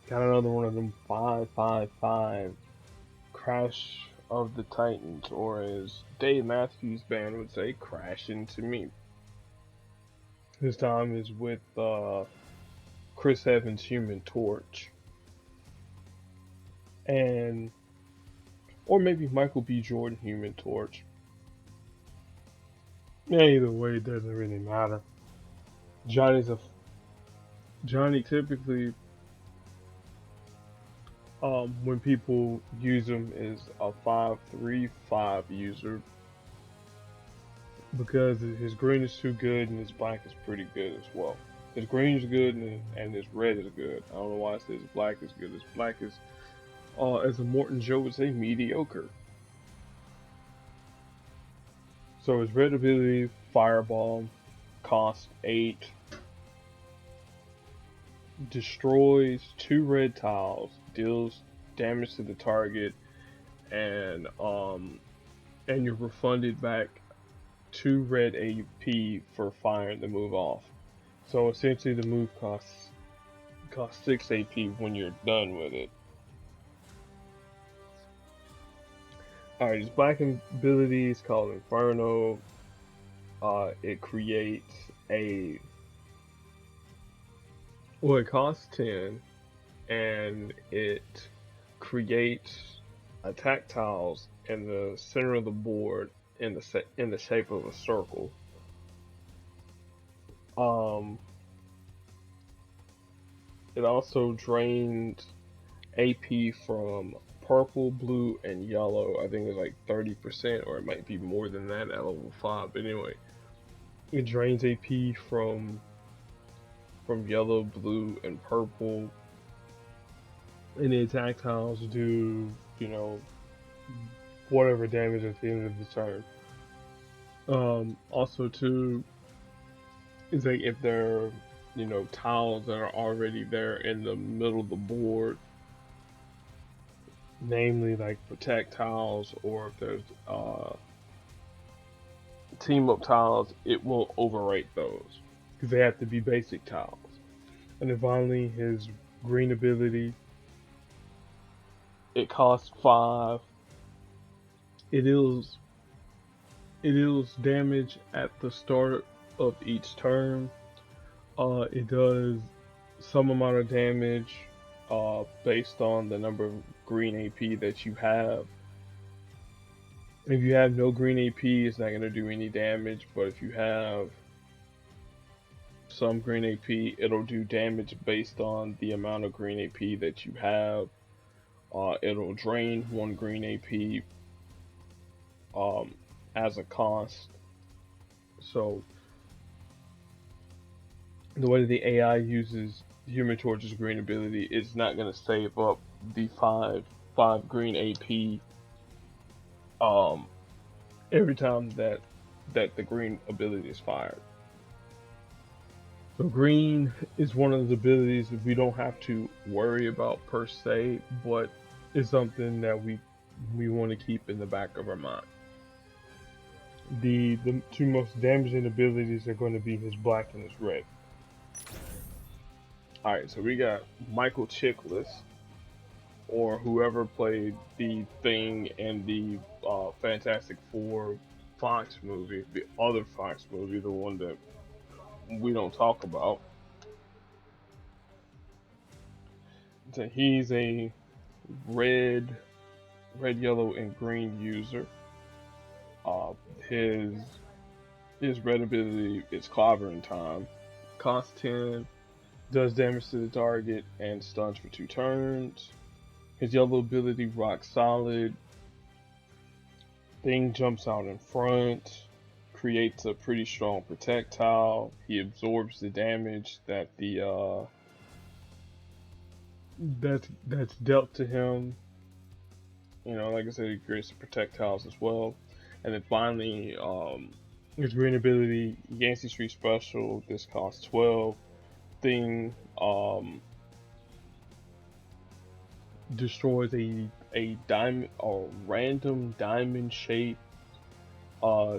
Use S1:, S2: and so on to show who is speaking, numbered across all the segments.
S1: Got another one of them 555 Crash of the Titans, or as Dave Matthews Band would say, Crash Into Me. This time is with Chris Evans' Human Torch, and or maybe Michael B. Jordan Human Torch. Yeah, either way, it doesn't really matter. Johnny's a Johnny typically, when people use him, is a 535 user because his green is too good and his black is pretty good as well. His green is good and his red is good. I don't know why it says black is good. His black is, as a Morton Joe would say, mediocre. So his red ability, Fireball, cost 8, destroys 2 red tiles, deals damage to the target, and you're refunded back 2 red AP for firing the move off. So essentially, the move costs 6 AP when you're done with it. Alright, his black ability is called Inferno. It creates a. Well, it costs 10, and it creates attack tiles in the center of the board in the shape of a circle. Um, it also drains AP from purple, blue, and yellow. I think it's like 30%, or it might be more than that at level 5. But anyway, it drains AP from yellow, blue, and purple. And the attack tiles do, whatever damage at the end of the turn. Also, too, is like if there are, tiles that are already there in the middle of the board, namely like protect tiles, or if there's team up tiles, it will overwrite those because they have to be basic tiles. And then finally, his green ability, it costs 5. It deals damage at the start of each turn. It does some amount of damage based on the number of green AP that you have. If you have no green AP, it's not going to do any damage, but if you have some green AP, it'll do damage based on the amount of green AP that you have. It'll drain 1 green AP as a cost. So the way the AI uses Human Torch's green ability, it's not going to save up the 5 green AP every time that the green ability is fired. So green is one of the abilities that we don't have to worry about per se, but it's something that we want to keep in the back of our mind. The 2 most damaging abilities are going to be his black and his red. Alright, so we got Michael Chiklis, or whoever played the Thing in the Fantastic Four Fox movie, the other Fox movie, the one that we don't talk about. So he's a red, yellow, and green user. His red ability is Clobbering Time. Costs 10, does damage to the target, and stuns for 2 turns. His yellow ability, Rock Solid. Thing jumps out in front, creates a pretty strong projectile. He absorbs the damage that that's dealt to him. Like I said, he creates the projectiles as well. And then finally, his green ability, Yancey Street Special. This costs 12. Thing destroys a diamond or random diamond shaped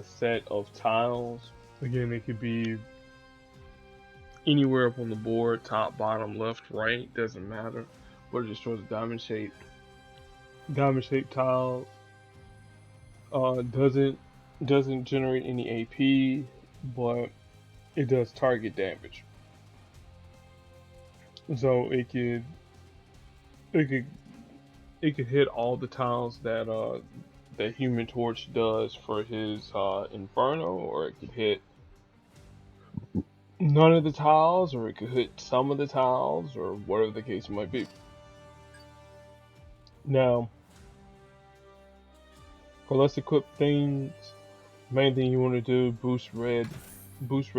S1: set of tiles. Again, it could be anywhere up on the board, top, bottom, left, right, doesn't matter. but it destroys the diamond shaped tiles. Doesn't generate any AP, but it does target damage. So it could it could hit all the tiles that Human Torch does for his Inferno, or it could hit none of the tiles, or it could hit some of the tiles, or whatever the case might be. Now, for less equipped things, main thing you want to do, boost red, boost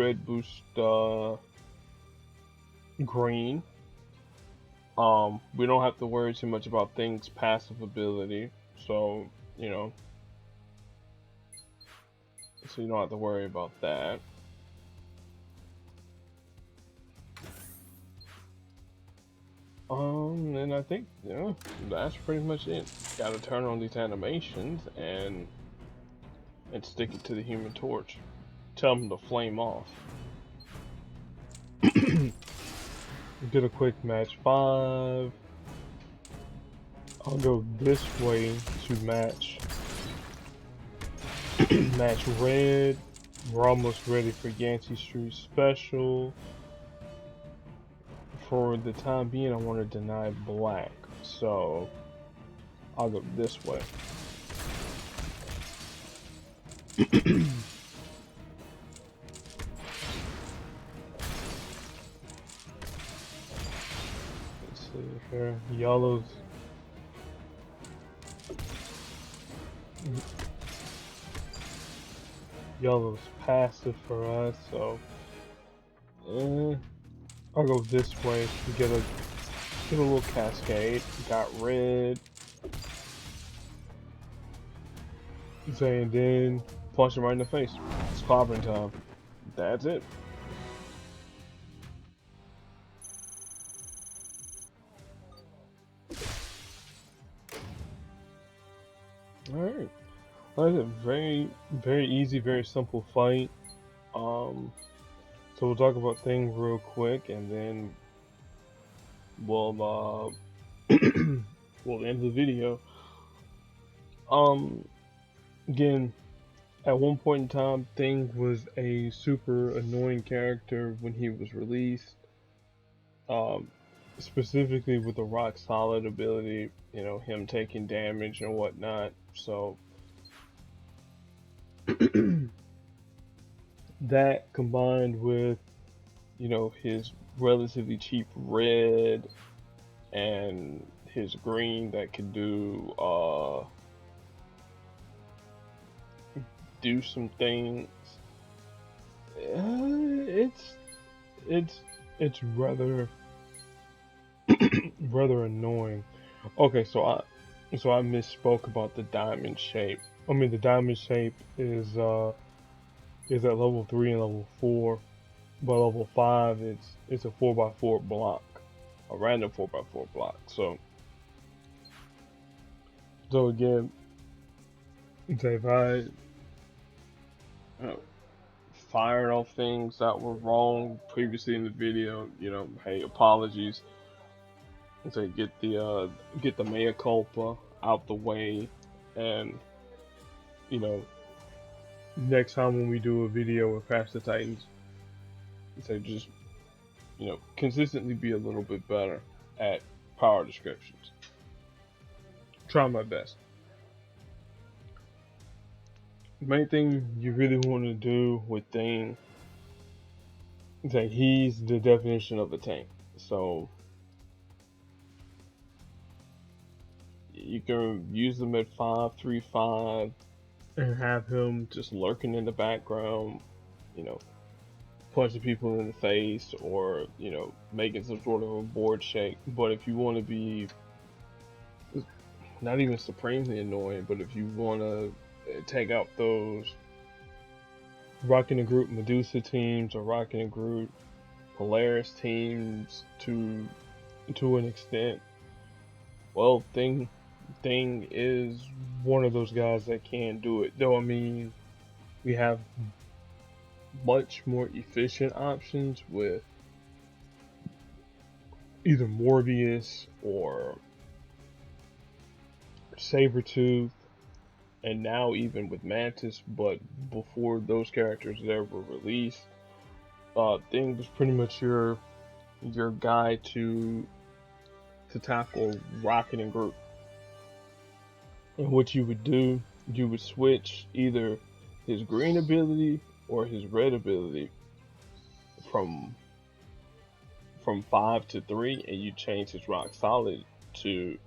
S1: green. We don't have to worry too much about things passive ability, so you know, so you don't have to worry about that. And I think, yeah, that's pretty much it. Gotta turn on these animations and stick it to the Human Torch. Tell them to flame off. Get a quick match 5. I'll go this way to match match red. We're almost ready for Yancey Street Special. For the time being, I want to deny black, so I'll go this way. Let's see here. Yellow's passive for us, so I'll go this way to get a little cascade. Got red. And then punch him right in the face. It's clobbering time. That's it. Alright. Like I said, very easy, very simple fight. So we'll talk about things real quick, and then we'll we'll end the video. Again, at one point in time, Thing was a super annoying character when he was released. Specifically with the rock solid ability, you know, him taking damage and whatnot. So that combined with, you know, his relatively cheap red and his green that could do some things. It's rather rather annoying. Okay, so I misspoke about the diamond shape. I mean, the diamond shape is at level 3 and level 4. By level 5, it's a 4x4 block, a random 4x4 block. So again, if I fired off things that were wrong previously in the video, you know, hey, apologies. So get the mea culpa out the way, and you know, next time when we do a video with Crash the Titans, so just, you know, consistently be a little bit better at power descriptions. Try my best. The main thing you really want to do with Thing is that he's the definition of a tank. So you can use them at 5-3-5 and have him just lurking in the background, you know, punching people in the face, or, you know, making some sort of a board shake. But if you want to be not even supremely annoying, but if you want to take out those Rockin' the Group Medusa teams or Rockin' the Group Polaris teams to an extent, well, Thing is one of those guys that can do it. Though, I mean, we have much more efficient options with either Morbius or Sabretooth, and now even with Mantis. But before those characters ever were released, Thing was pretty much your guy to tackle Rocket and Groot. And what you would do, you would switch either his green ability or his red ability from 5 to 3, and you change his rock solid to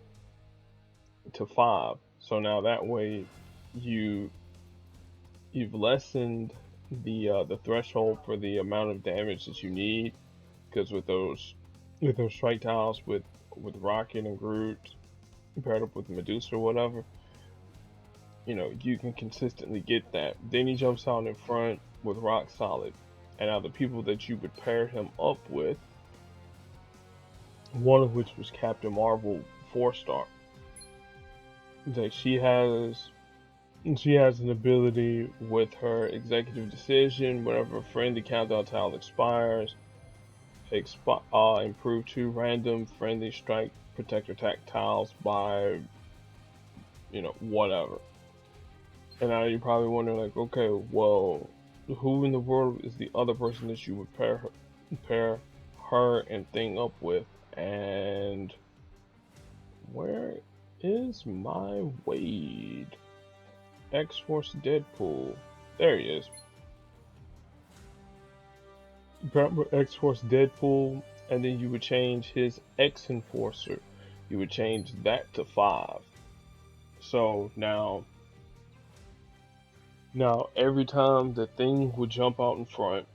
S1: 5. So now that way you you've lessened the threshold for the amount of damage that you need, because with those strike tiles with Rocket and Groot paired up with Medusa or whatever, you can consistently get that. Then he jumps out in front with Rock Solid. And now the people that you would pair him up with, one of which was Captain Marvel 4-star, that she has an ability with her executive decision. Whenever a friendly countdown tile expires, improve 2 random friendly strike protector attack tiles by whatever. And now you're probably wondering, like, okay, well, who in the world is the other person that you would pair her and Thing up with? And where is my Wade? X-Force Deadpool. There he is. X-Force Deadpool, and then you would change his X-Enforcer. You would change that to 5. So now every time the Thing would jump out in front,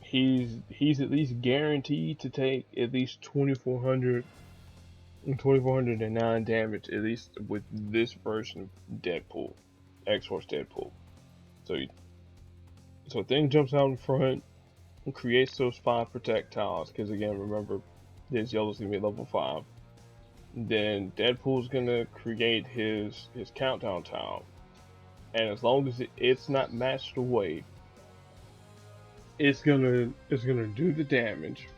S1: he's at least guaranteed to take at least 2409 damage, at least with this version of Deadpool, X-Force Deadpool. So Thing jumps out in front and creates those 5 projectiles, because again, remember, this yellow's gonna be level 5. Then Deadpool's gonna create his countdown tile, and as long as it's not matched away, it's gonna do the damage.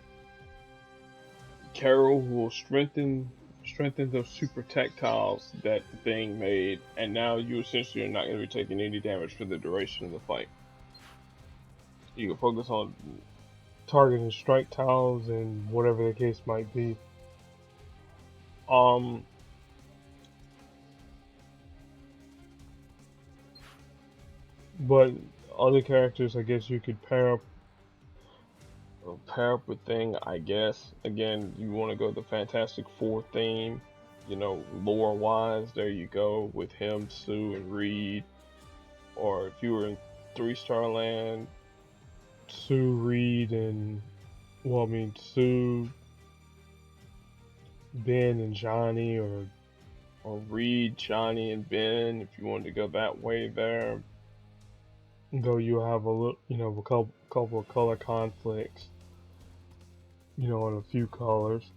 S1: Carol will strengthen those super tactiles that the Thing made, and now you essentially are not going to be taking any damage for the duration of the fight. You can focus on targeting strike tiles and whatever the case might be. But other characters, I guess you could pair up with Thing, I guess. Again, you want to go the Fantastic Four theme, lore wise, there you go, with him, Sue, and Reed. Or if you were in 3-star land, Sue, Reed, and Sue, Ben, and Johnny, or Reed, Johnny, and Ben, if you wanted to go that way there. Though you have a couple of color conflicts, on a few colors.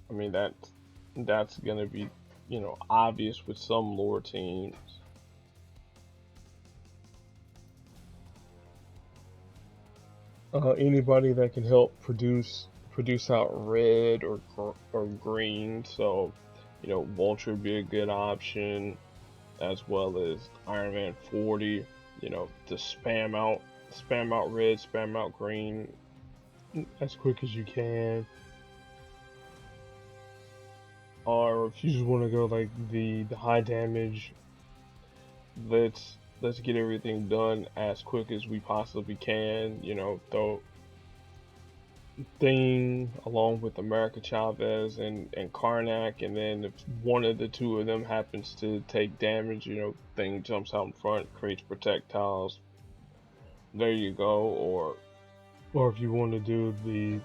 S1: I mean, that's gonna be, obvious with some lore teams. Anybody that can help produce out red or green. So, Vulture would be a good option, as well as Iron Man 40. To spam out red, spam out green as quick as you can. Or if you just want to go like the high damage, let's get everything done as quick as we possibly can. Throw Thing along with America Chavez and Karnak, and then if one of the two of them happens to take damage, Thing jumps out in front, creates projectiles. There you go. Or if you want to do the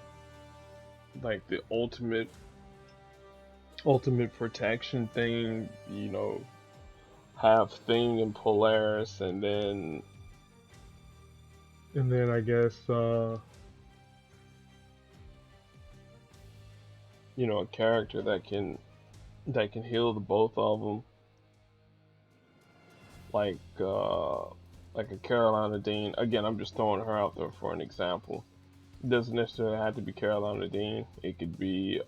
S1: ultimate protection thing, have Thing and Polaris, and then I guess a character that can heal the both of them, like a Carolina Dean. Again, I'm just throwing her out there for an example. doesn't necessarily have to be Carolina Dean. It could be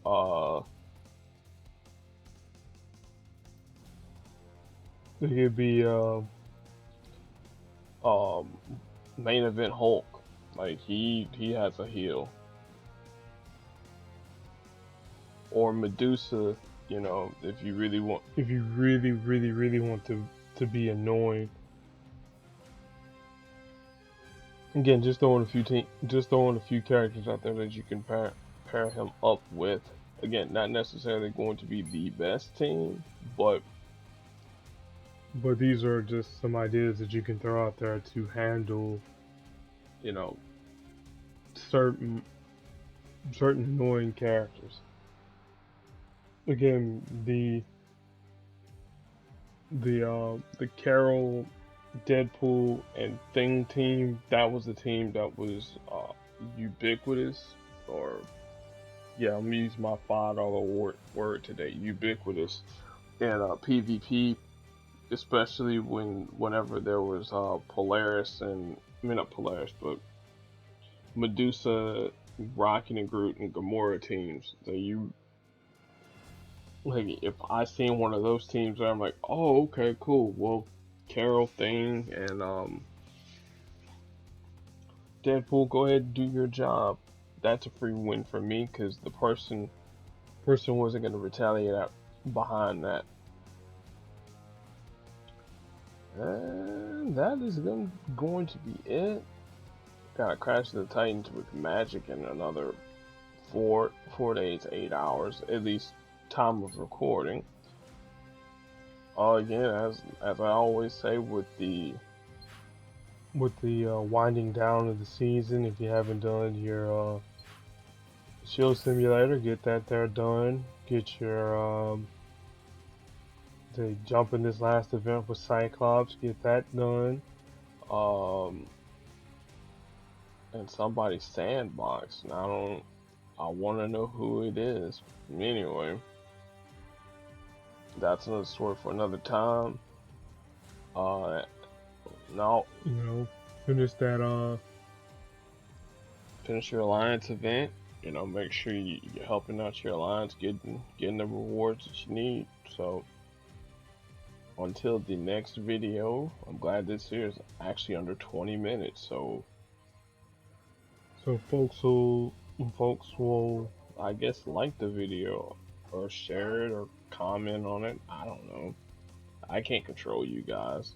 S1: it could be um main event Hulk. Like he has a heel. Or Medusa, you know, if you really want to be annoying. Again, just throwing a few characters out there that you can pair him up with. Again, not necessarily going to be the best team, but these are just some ideas that you can throw out there to handle, you know, certain annoying characters. Again, the Carol, Deadpool, and Thing team, that was the team that was ubiquitous, or yeah, I'm gonna use my $5 word today, ubiquitous in PvP, especially whenever there was Polaris and I mean not Polaris, but Medusa, Rocket and Groot, and Gamora teams. That you like, if I seen one of those teams, I'm like, oh, okay, cool. Well, Carol, Thing, and Deadpool, go ahead and do your job. That's a free win for me because the person wasn't going to retaliate out behind that. And that is going to be it. Gotta crash the Titans with Magic in another 4 days, 8 hours, at least time of recording. Again, as I always say, with the winding down of the season, if you haven't done your Shield Simulator, get that there done. Get your to jump in this last event with Cyclops, get that done. And somebody's sandbox. And I want to know who it is. Anyway, that's another story for another time. Now, you know, finish that finish your alliance event. You know, make sure you're helping out your alliance, getting the rewards that you need. So until the next video, I'm glad this here is actually under 20 minutes. So folks will I guess like the video or share it or comment on it. I don't know. I can't control you guys.